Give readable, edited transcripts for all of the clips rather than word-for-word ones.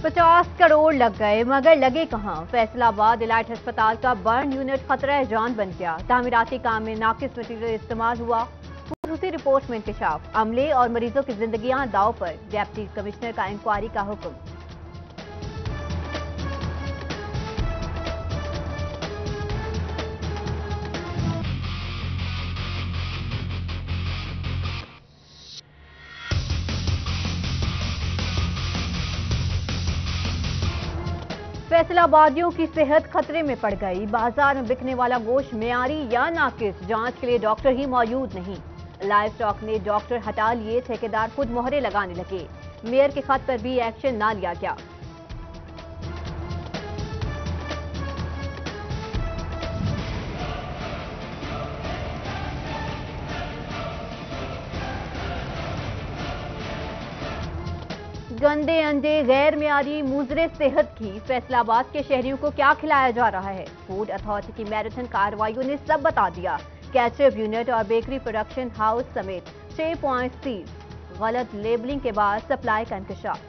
50 करोड़ लग गए मगर लगे कहां। फैसलाबाद इलाइट अस्पताल का बर्न यूनिट खतरा जान बन गया। तामीराती काम में नाकिस मटीरियल इस्तेमाल हुआ। खुसूसी रिपोर्ट में इंकशाफ। अमले और मरीजों की जिंदगियां दांव पर। डिप्टी कमिश्नर का इंक्वायरी का हुक्म। फैसलाबादियों की सेहत खतरे में पड़ गई। बाजार में बिकने वाला गोश्त मियारी या नाकिस, जांच के लिए डॉक्टर ही मौजूद नहीं। लाइव स्टॉक ने डॉक्टर हटा लिए, ठेकेदार खुद मोहरे लगाने लगे। मेयर के खत पर भी एक्शन ना लिया गया। गंदे अंडे, गैर मियारी मुजरे सेहत की। फैसलाबाद के शहरियों को क्या खिलाया जा रहा है? फूड अथॉरिटी की मैराथन कार्रवाइयों ने सब बता दिया। कैचअप यूनिट और बेकरी प्रोडक्शन हाउस समेत 6 पॉइंट सीज। गलत लेबलिंग के बाद सप्लाई का इंकशाफ।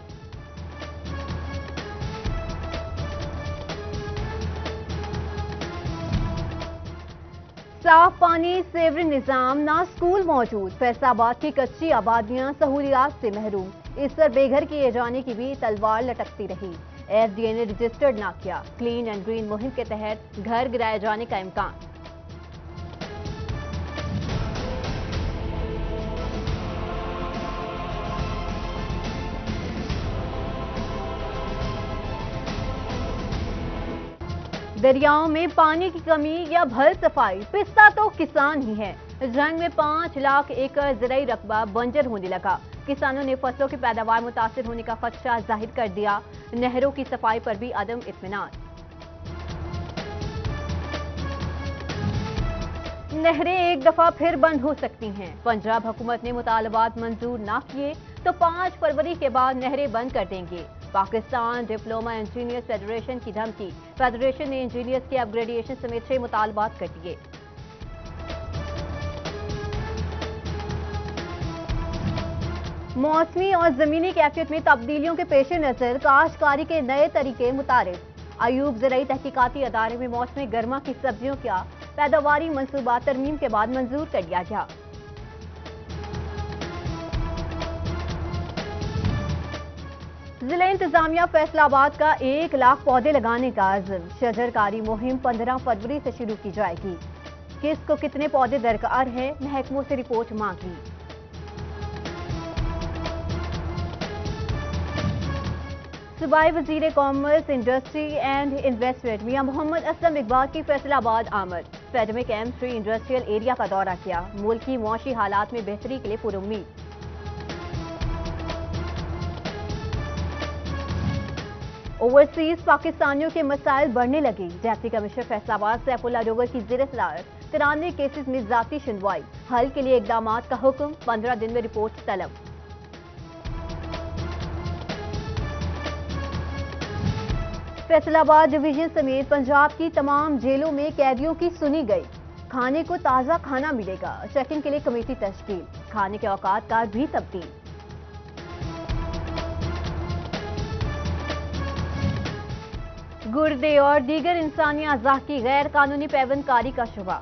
साफ पानी, सेवरेज निजाम, ना स्कूल मौजूद। फैसलाबाद की कच्ची आबादियां सहूलियात से महरूम। इस पर बेघर किए जाने की भी तलवार लटकती रही। एसडीए ने रजिस्टर्ड ना किया। क्लीन एंड ग्रीन मुहिम के तहत घर गिराए जाने का इम्कान। दरियाओं में पानी की कमी या भल सफाई, पिसता तो किसान ही है। जंग में 5 लाख एकड़ ज़राई रकबा बंजर होने लगा। किसानों ने फसलों की पैदावार मुतासिर होने का खदशा जाहिर कर दिया। नहरों की सफाई पर भी अदम इत्मीनान। नहरें एक दफा फिर बंद हो सकती हैं। पंजाब हुकूमत ने मुतालबात मंजूर ना किए तो 5 फरवरी के बाद नहरें बंद कर देंगे। पाकिस्तान डिप्लोमा इंजीनियर्स फेडरेशन की धमकी। फेडरेशन ने इंजीनियर्स के अपग्रेडेशन समेत 6 मुतालबात कर दिए। मौसमी और जमीनी कैफियत में तब्दीलियों के पेश नजर काश्तकारी के नए तरीके मुतारिफ। अयूब ज़राई तहकीकाती अदारे में मौसमी गर्मा की सब्जियों का पैदावारी मंसूबा तरमीम के बाद मंजूर कर लिया गया। जिला इंतजामिया फैसलाबाद का 1 लाख पौधे लगाने का अज़्म। शजरकारी मुहिम 15 फरवरी से शुरू की जाएगी। किसको कितने पौधे दरकार है, महकमों से रिपोर्ट मांगी। सूबाई वजीर कॉमर्स, इंडस्ट्री एंड इन्वेस्टमेंट मियां मोहम्मद असलम इकबाल की फैसलाबाद आमद। फेडमिक M3 इंडस्ट्रियल एरिया का दौरा किया। मुल्क की मुआशी हालात में बेहतरी के लिए पुरुम्मीद। ओवरसीज पाकिस्तानियों के मसाइल बढ़ने लगे। डिप्टी कमिश्नर फैसलाबाद सैफुल्लाह डोगर की ज़ेर सदारत 93 केसेस में जाती सुनवाई। हल के लिए इकदाम का हुक्म। 15 दिन में रिपोर्ट तलब। फैसलाबाद डिवीजन समेत पंजाब की तमाम जेलों में कैदियों की सुनी गई। खाने को ताज़ा खाना मिलेगा। चेकिंग के लिए कमेटी तश्कील। खाने के औकात का भी तब्दील। गुर्दे और दीगर इंसानी अज़ा की गैर कानूनी पैबंदकारी का शुबा।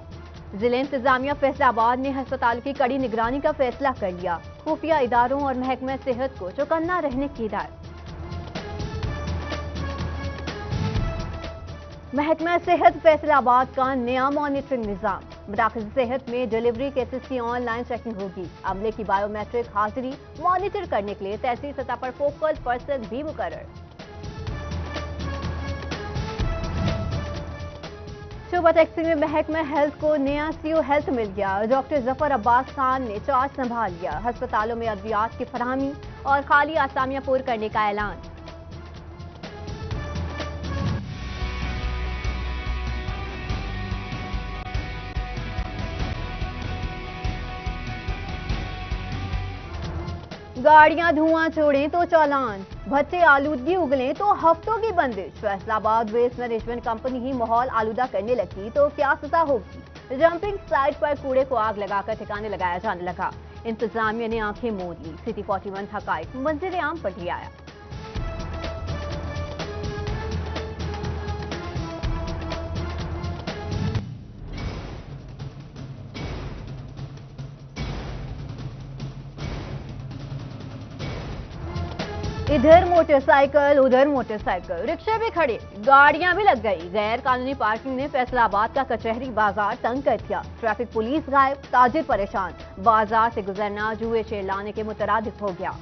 जिला इंतजामिया फैसलाबाद ने अस्पताल की कड़ी निगरानी का फैसला कर लिया। खुफिया इदारों और महकमा सेहत को चौकन्ना रहने की हिदायत। महकमा सेहत फैसलाबाद का नया मॉनिटरिंग निजाम। मराकज़ सेहत में डिलीवरी केसेस की ऑनलाइन चेकिंग होगी। अमले की बायोमेट्रिक हाजिरी मॉनिटर करने के लिए तहसील सतह पर फोकल पर्सन भी मुकर्रर। शोबा टैक्सी में महकमा हेल्थ को नया CO हेल्थ मिल गया। डॉक्टर जफर अब्बास खान ने चार्ज संभाल लिया। अस्पतालों में अद्वियात की फराहमी और खाली आसामियां पूर करने का ऐलान। गाड़ियां धुआं छोड़ें तो चालान, भट्टे आलूदगी उगलें तो हफ्तों की बंदिश। फैसलाबाद वेस्ट मैनेजमेंट कंपनी ही माहौल आलूदा करने लगी तो क्या सजा होगी। जंपिंग साइट पर कूड़े को आग लगाकर ठिकाने लगाया जाने लगा। इंतजामिया ने आंखें मूंद ली। सिटी 41 हकाइक मंजिल आम पर ले आया। इधर मोटरसाइकिल उधर मोटरसाइकिल, रिक्शे भी खड़े, गाड़ियां भी लग गई। गैर कानूनी पार्किंग ने फैसलाबाद का कचहरी बाजार तंग कर दिया। ट्रैफिक पुलिस गायब, ताजिर परेशान, बाजार से गुजरना जुए शेर लाने के मुतरादिफ हो गया।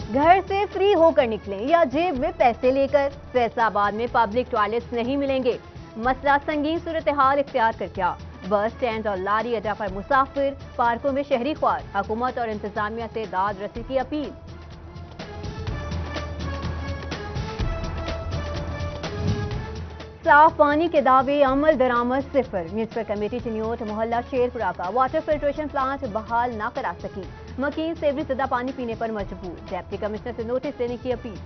घर से फ्री होकर निकलें या जेब में पैसे लेकर, फैसलाबाद में पब्लिक टॉयलेट्स नहीं मिलेंगे। मसला संगीन सूरत हाल इख्तियार कर गया। बस स्टैंड और लारी अड्डा पर मुसाफिर, पार्कों में शहरी ख्वार, हुकूमत और इंतजामिया से दाद रसी की अपील। साफ पानी के दावे, अमल दरामद सिफर। म्यूनिसिपल कमेटी चिन्योट मोहल्ला शेरपुरा का वाटर फिल्ट्रेशन प्लांट बहाल न करा सकी। मकीन सेवरी ज़दा पानी पीने पर मजबूर, डिप्टी कमिश्नर से नोटिस देने की अपील।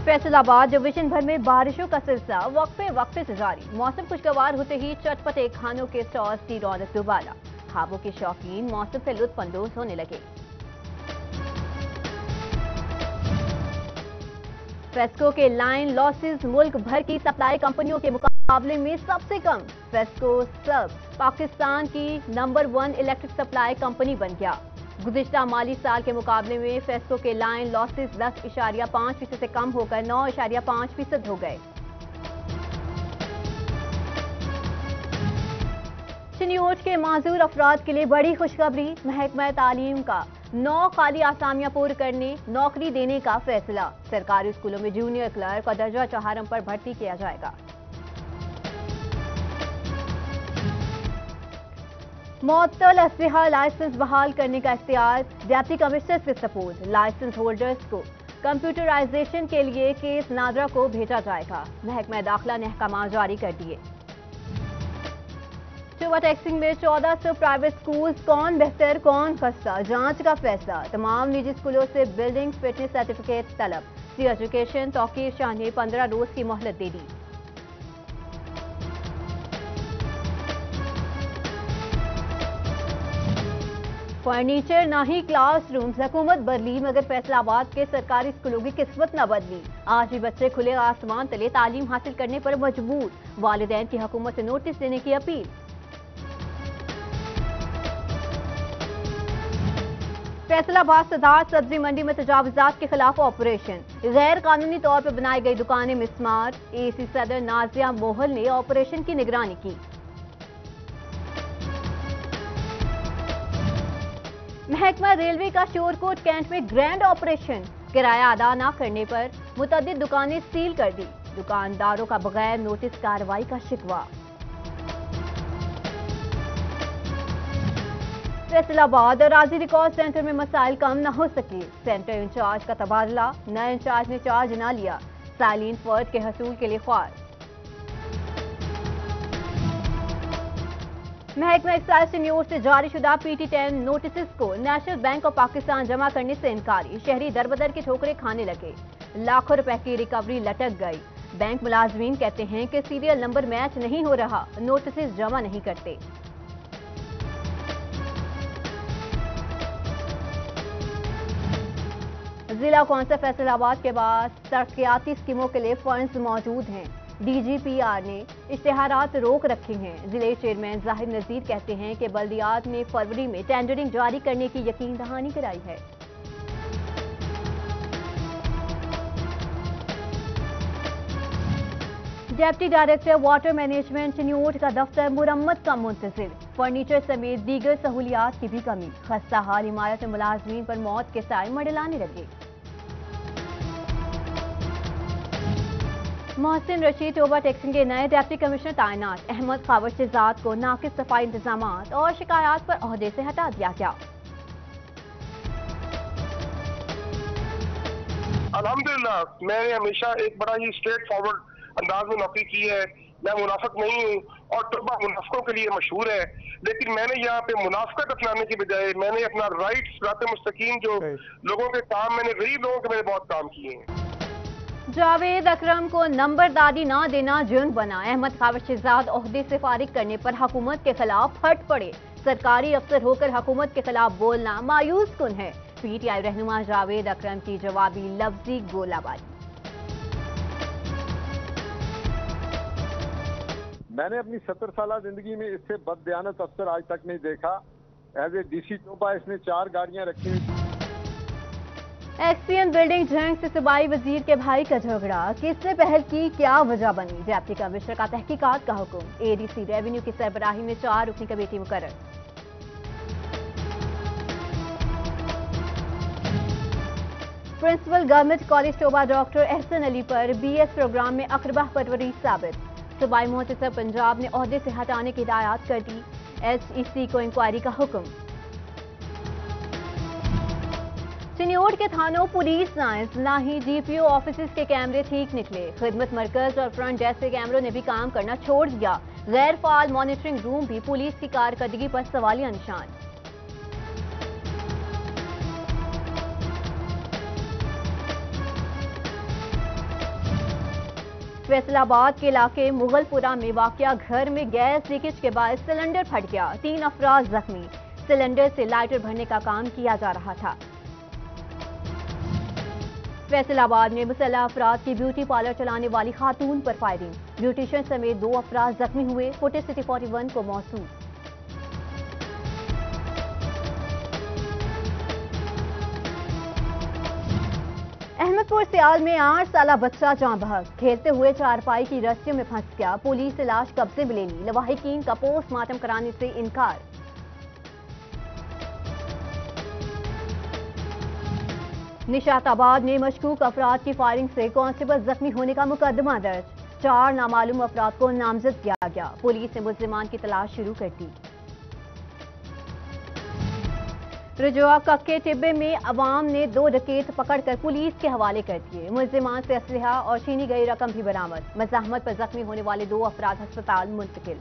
फैसलाबाद डिवीजन भर में बारिशों का सिलसिला वक्फे से जारी। मौसम खुशगवार होते ही चटपटे खानों के स्टॉल्स की रौनक दोबारा। खाबों के शौकीन मौसम से लुत्फ अंदोज होने लगे। फेस्को के लाइन लॉसेस मुल्क भर की सप्लाई कंपनियों के मुकाबले में सबसे कम। फेस्को सब पाकिस्तान की नंबर 1 इलेक्ट्रिक सप्लाई कंपनी बन गया। गुज़िश्ता माली साल के मुकाबले में फेस्को के लाइन लॉसेस 10.5% से कम होकर 9.5% हो गए। चिन्योट के माजूर अफराद के लिए बड़ी खुशखबरी। महकमा तालीम का 9 खाली आसामियां पूर्ण करने नौकरी देने का फैसला। सरकारी स्कूलों में जूनियर क्लर्क और दर्जा चहारम पर भर्ती किया जाएगा। मुअत्तल असलहा लाइसेंस बहाल करने का इख्तियार, डिप्टी कमिश्नर से सपोर्ट। लाइसेंस होल्डर्स को कंप्यूटराइजेशन के लिए केस नादरा को भेजा जाएगा। महकमा दाखिला ने अहकाम जारी कर दिए। चोबा टैक्सिंग में 1400 प्राइवेट स्कूल्स, कौन बेहतर कौन खस्ता, जांच का फैसला। तमाम निजी स्कूलों से बिल्डिंग फिटनेस सर्टिफिकेट तलब। सी एजुकेशन तौकीर शाह ने 15 रोज की मोहलत दे दी। फर्नीचर ना ही क्लासरूम्स, हुकूमत बदली मगर फैसलाबाद के सरकारी स्कूलों की किस्मत न बदली। आज भी बच्चे खुले आसमान तले तालीम हासिल करने पर मजबूर। वालिदैन की हुकूमत से नोटिस देने की अपील। फैसलाबाद सदार सब्जी मंडी में तजावुजात के खिलाफ ऑपरेशन। गैर कानूनी तौर पर बनाई गई दुकानें मिसमार। एसी सदर नाजिया मोहल ने ऑपरेशन की निगरानी की। महकमा रेलवे का शोरकोट कैंट में ग्रैंड ऑपरेशन। किराया अदा न करने पर मुतअद्दिद दुकानें सील कर दी। दुकानदारों का बगैर नोटिस कार्रवाई का शिकवा। फैसलाबाद राजी रिकॉर्ड सेंटर में मसाइल कम न हो सके। सेंटर इंचार्ज का तबादला, नए इंचार्ज ने चार्ज न लिया। सालीन फर्द के हसूल के लिए ख्वार। महकमा एक्साइज चिन्योट से जारी शुदा PT10 नोटिस को नेशनल बैंक ऑफ पाकिस्तान जमा करने से इनकारी। शहरी दरबदर की ठोकरें खाने लगे। लाखों रुपए की रिकवरी लटक गई। बैंक मुलाजमीन कहते हैं कि सीरियल नंबर मैच नहीं हो रहा, नोटिस जमा नहीं करते। जिला कौंसिल फैसलाबाद के बाद तरक्याती स्कीमों के लिए फंड्स मौजूद हैं। DGPR ने इश्तेहारात रोक रखे हैं। जिले चेयरमैन जाहिर नजीर कहते हैं कि बल्दियात ने फरवरी में टेंडरिंग जारी करने की यकीन दहानी कराई है। Deputy director water management Chiniot का दफ्तर मुरम्मत का मुंतजिर। फर्नीचर समेत दीगर सहूलियात की भी कमी। खस्ता हाल इमारत में मुलाजमीन पर मौत के साए मंडलाने लगे। मोहसिन रशीद चोबा टैक्सिंग के नए डिप्टी कमिश्नर तैनात। अहमद खावर शहजाद को नाकिस सफाई इंतजामात और शिकायत पर ओहदे से हटा दिया गया। अल्हम्दुलिल्लाह, मैंने हमेशा एक बड़ा ही स्ट्रेट फॉरवर्ड अंदाज में नौकरी की है। मैं मुनाफिक नहीं हूँ और तोबा मुनाफिकों के लिए मशहूर है, लेकिन मैंने यहाँ पे मुनाफिकत अपनाने की बजाय मैंने अपना राइट सिरात मुस्तकीम जो लोगों के काम, मैंने गरीब लोगों के मेरे बहुत काम किए हैं। जावेद अकरम को नंबरदारी ना देना जुर्म बना। अहमद खावर शहजाद ओहदे से फारिग करने पर हुकूमत के खिलाफ फट पड़े। सरकारी अफसर होकर हुकूमत के खिलाफ बोलना मायूस कुन है। पीटीआई रहनुमा जावेद अकरम की जवाबी लफ्जी गोलाबारी। मैंने अपनी 70 साल जिंदगी में इससे बददियानत अफसर आज तक नहीं देखा। एज ए डीसी चौपा इसने 4 गाड़ियां रखी हुई। एक्सपीएन बिल्डिंग जंग से सूबाई वजीर के भाई का झगड़ा, किसने पहल की, क्या वजह बनी? डिप्टी कमिश्नर का तहकीकात का हुक्म। एडीसी रेवेन्यू की सरबराही में 4 रुकनी कमेटी मुकर्रर। Principal government college Toba doctor Ehsan Ali पर बीएस प्रोग्राम में अकरबा परवरी साबित। सूबाई मुहतसिब पंजाब ने ओहदे से हटाने की हिदायत कर दी। एचईसी को इंक्वायरी का हुक्म। चिन्योट के थानों पुलिस लाइन्स ना ही जीपीओ ऑफिस के कैमरे ठीक निकले। खिदमत मरकज और फ्रंट डेस्क के कैमरों ने भी काम करना छोड़ दिया। गैर फाल मॉनिटरिंग रूम भी पुलिस की कारकर्दगी पर सवालिया निशान। फैसलाबाद के इलाके मुगलपुरा में वाकया घर में गैस लीकेज के बाद सिलेंडर फट गया। 3 अफराद जख्मी। सिलेंडर से लाइटर भरने का काम किया जा रहा था। फैसलाबाद में मुसल्लह अफराद की ब्यूटी पार्लर चलाने वाली खातून पर फायरिंग। ब्यूटिशियन समेत 2 अफराद जख्मी हुए। फुटेज सिटी 41 को मौसूल। अहमदपुर सियाल में 8 साला बच्चा जाँ बहक। खेलते हुए चारपाई की रस्सियों में फंस गया। पुलिस से लाश कब्जे में ले ली। लवाहिकीन का पोस्टमार्टम कराने से इनकार। निशाताबाद में मशकूक अफराद की फायरिंग से कांस्टेबल जख्मी होने का मुकदमा दर्ज। 4 नामालूम अफराद को नामजद किया गया। पुलिस ने मुल्जिमान की तलाश शुरू कर दी। रजवा कक्के टिब्बे में अवाम ने 2 डकैत पकड़कर पुलिस के हवाले कर दिए। मुल्जिमान से असलहा और छीनी गई रकम भी बरामद। मज़ाहमत पर जख्मी होने वाले 2 अफराद अस्पताल मुंतकिल।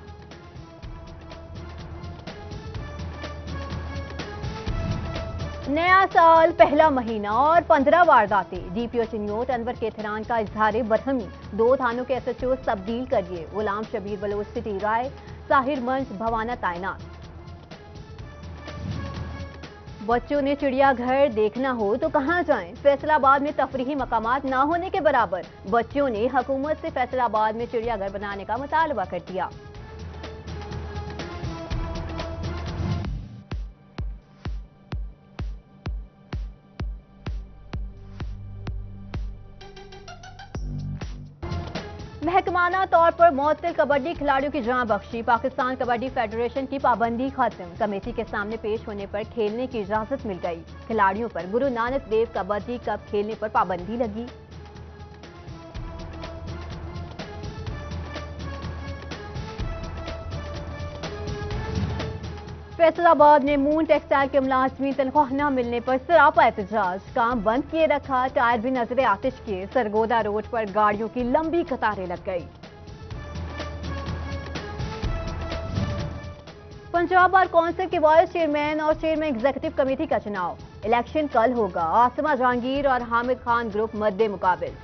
नया साल, पहला महीना और 15 वारदातें। डीपीओ चिन्योट अनवर केथरान का इजहार बरहमी। 2 थानों के एसएचओ तब्दील करिए। गुलाम शबीर बलोच सिटी राय, साहिर मंच भवाना तैनात। बच्चों ने चिड़ियाघर देखना हो तो कहां जाएं? फैसलाबाद में तफरीही मकामात ना होने के बराबर। बच्चों ने हुकूमत से फैसलाबाद में चिड़ियाघर बनाने का मुतालबा कर दिया। महकमाना तौर पर मुअत्तल कबड्डी खिलाड़ियों की जान बख्शी। पाकिस्तान कबड्डी फेडरेशन की पाबंदी खत्म। कमेटी के सामने पेश होने पर खेलने की इजाजत मिल गई। खिलाड़ियों पर गुरु नानक देव कबड्डी कप खेलने पर पाबंदी लगी। फैसलाबाद में मून टेक्सटाइल के मुलाजमीन तनख्वाह न मिलने पर सरापा एहतजाज। काम बंद किए रखा, टायर भी नजरे आतिश किए। सरगोदा रोड पर गाड़ियों की लंबी कतारें लग गई। पंजाब बार काउंसिल के वाइस चेयरमैन और चेयरमैन एग्जीक्यूटिव कमेटी का चुनाव। इलेक्शन कल होगा। आसिमा जहांगीर और हामिद खान ग्रुप मद्दे मुकाबिल।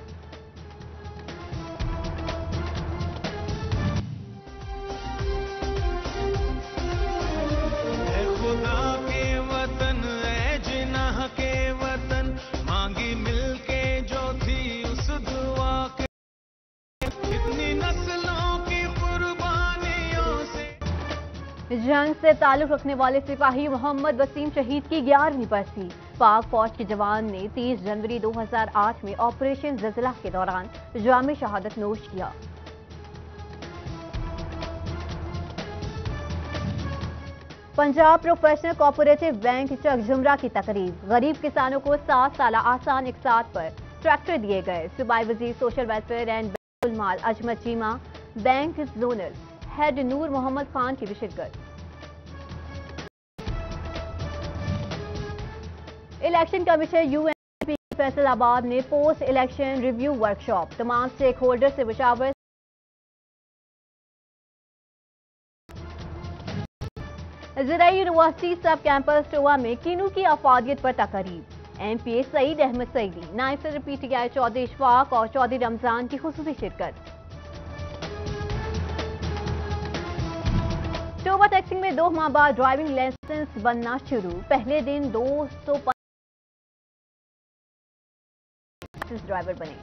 जंग से ताल्लुक रखने वाले सिपाही मोहम्मद वसीम शहीद की 11वीं बरसी। पाक फौज के जवान ने 30 जनवरी 2008 में ऑपरेशन ज़लज़ला के दौरान जाम शहादत नोश किया। पंजाब प्रोफेशनल कोऑपरेटिव बैंक चकझुमरा की तकरीब। गरीब किसानों को 7 साला आसान इकसात पर ट्रैक्टर दिए गए। सूबाई वजीर सोशल वेलफेयर एंड बैतुल माल Azmat Cheema, bank zonal head Noor Mohammad Khan की भी शिरकत। इलेक्शन कमीशन यूएनपी फैसलाबाद में पोस्ट इलेक्शन रिव्यू वर्कशॉप। तमाम स्टेक होल्डर से मुशावरत। ज़राई यूनिवर्सिटी सब कैंपस टोवा में किनू की अफादियत पर तकरीब। एमपीए सईद अहमद सईदी, नायब सदर पीटीआई चौधरी इशफाक और चौधरी रमजान की खुसूसी शिरकत। टोबा टैक्सी में 2 माह बाद ड्राइविंग लाइसेंस बनना शुरू। पहले दिन 200 लाइसेंस ड्राइवर बने।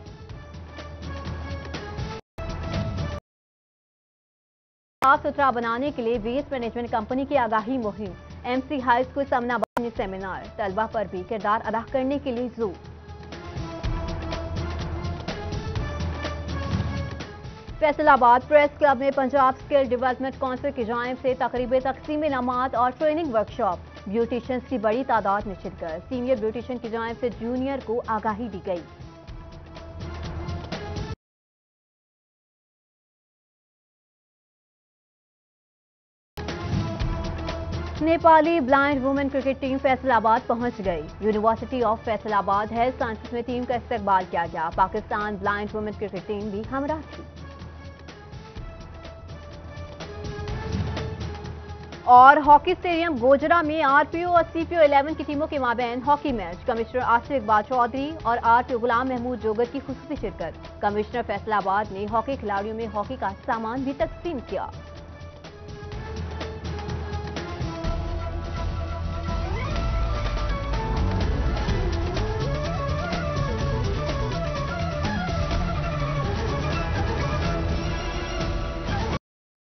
साफ सुथरा बनाने के लिए वेस्ट मैनेजमेंट कंपनी की आगाही मुहिम, एमसी हाई स्कूल समनाबाद में सेमिनार, तलबा पर भी किरदार अदा करने के लिए जोर। फैसलाबाद प्रेस क्लब में पंजाब स्किल डेवलपमेंट काउंसिल की जानिब से तकरीब तकसीम इनामात और ट्रेनिंग वर्कशॉप, ब्यूटिशियंस की बड़ी तादाद में शिरकत, सीनियर ब्यूटिशियन की जानिब से जूनियर को आगाही दी गई। Nepali blind women cricket team Faisalabad पहुंच गई। University of Faisalabad health sciences में टीम का इस्तकबाल किया गया। Pakistan blind women cricket team भी हमरा थी। और हॉकी स्टेडियम गोजरा में आरपीओ और सीपीओ 11 की टीमों के माबैन hockey match, commissioner Asif Iqbal Chaudhry और आरपीओ गुलाम महमूद जोगर की खुसूसी शिरकत। कमिश्नर फैसलाबाद ने हॉकी खिलाड़ियों में हॉकी का सामान भी तकसीम किया।